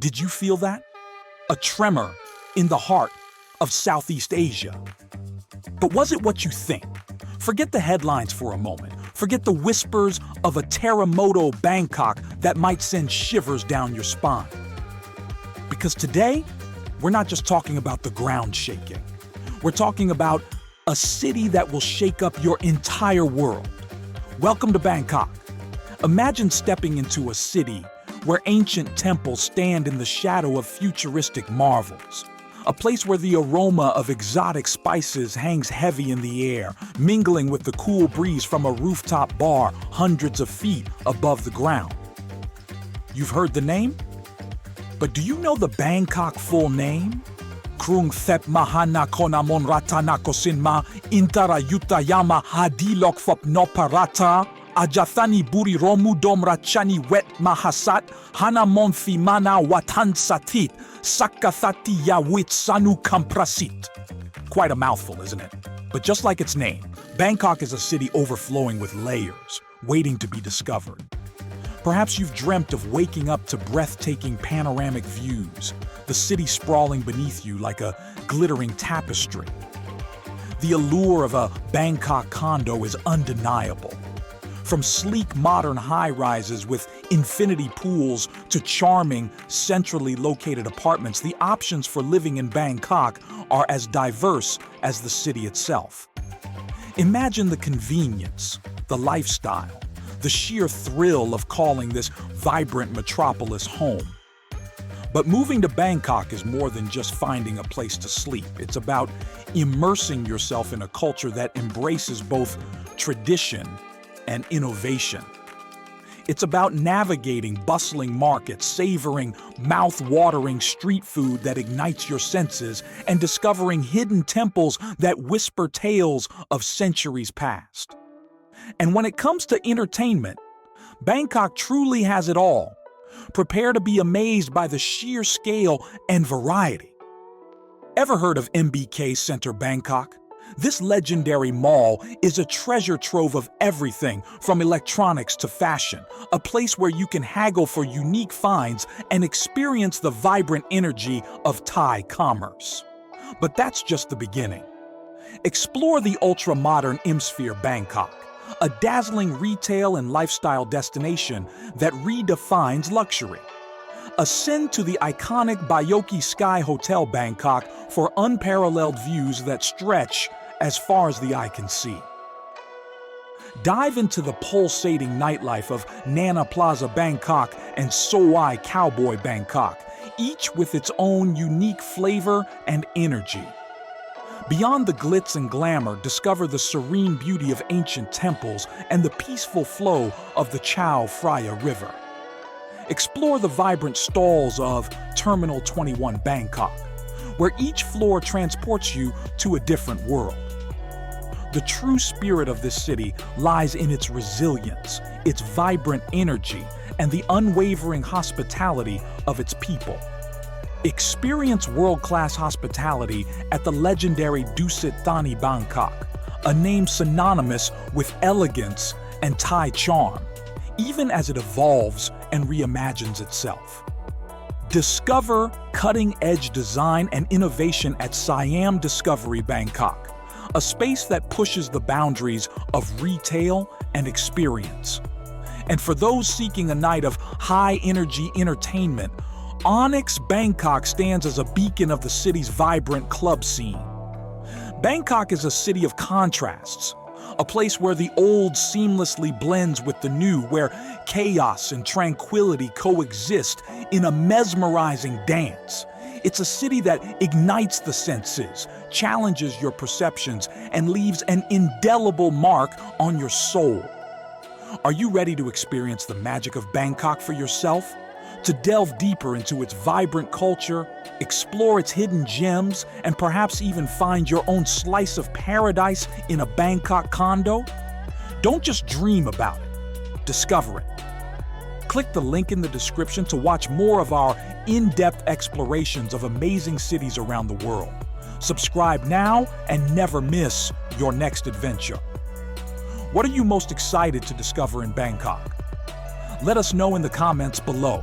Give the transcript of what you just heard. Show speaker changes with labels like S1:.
S1: Did you feel that? A tremor in the heart of Southeast Asia. But was it what you think? Forget the headlines for a moment. Forget the whispers of a terremoto Bangkok that might send shivers down your spine. Because today, we're not just talking about the ground shaking. We're talking about a city that will shake up your entire world. Welcome to Bangkok. Imagine stepping into a city where ancient temples stand in the shadow of futuristic marvels. A place where the aroma of exotic spices hangs heavy in the air, mingling with the cool breeze from a rooftop bar hundreds of feet above the ground. You've heard the name? But do you know the Bangkok full name? Krung Thep Mahana Konamon Ratana Kosinma Intara Yutayama Hadilok Fop Noparata Ajathani Buri Romu Dom Rachani Wet Mahasat Hanamon Fimana Watan Satit Sakathati Yawit Sanu Kamprasit. Quite a mouthful, isn't it? But just like its name, Bangkok is a city overflowing with layers, waiting to be discovered. Perhaps you've dreamt of waking up to breathtaking panoramic views, the city sprawling beneath you like a glittering tapestry. The allure of a Bangkok condo is undeniable. From sleek modern high-rises with infinity pools to charming, centrally located apartments, the options for living in Bangkok are as diverse as the city itself. Imagine the convenience, the lifestyle, the sheer thrill of calling this vibrant metropolis home. But moving to Bangkok is more than just finding a place to sleep. It's about immersing yourself in a culture that embraces both tradition and innovation. It's about navigating bustling markets, savoring mouth-watering street food that ignites your senses, and discovering hidden temples that whisper tales of centuries past. And when it comes to entertainment, Bangkok truly has it all. Prepare to be amazed by the sheer scale and variety. Ever heard of MBK Center Bangkok? This legendary mall is a treasure trove of everything from electronics to fashion, a place where you can haggle for unique finds and experience the vibrant energy of Thai commerce. But that's just the beginning. Explore the ultra-modern M-Sphere Bangkok, a dazzling retail and lifestyle destination that redefines luxury. Ascend to the iconic Bayoki Sky Hotel Bangkok for unparalleled views that stretch as far as the eye can see. Dive into the pulsating nightlife of Nana Plaza Bangkok and Soi Cowboy Bangkok, each with its own unique flavor and energy. Beyond the glitz and glamour, discover the serene beauty of ancient temples and the peaceful flow of the Chao Phraya River. Explore the vibrant stalls of Terminal 21 Bangkok, where each floor transports you to a different world. The true spirit of this city lies in its resilience, its vibrant energy, and the unwavering hospitality of its people. Experience world-class hospitality at the legendary Dusit Thani Bangkok, a name synonymous with elegance and Thai charm, even as it evolves and reimagines itself. Discover cutting-edge design and innovation at Siam Discovery Bangkok, a space that pushes the boundaries of retail and experience. And for those seeking a night of high-energy entertainment, Onyx Bangkok stands as a beacon of the city's vibrant club scene. Bangkok is a city of contrasts, a place where the old seamlessly blends with the new, where chaos and tranquility coexist in a mesmerizing dance. It's a city that ignites the senses, challenges your perceptions, and leaves an indelible mark on your soul. Are you ready to experience the magic of Bangkok for yourself? To delve deeper into its vibrant culture, explore its hidden gems, and perhaps even find your own slice of paradise in a Bangkok condo? Don't just dream about it, discover it. Click the link in the description to watch more of our in-depth explorations of amazing cities around the world. Subscribe now and never miss your next adventure. What are you most excited to discover in Bangkok? Let us know in the comments below.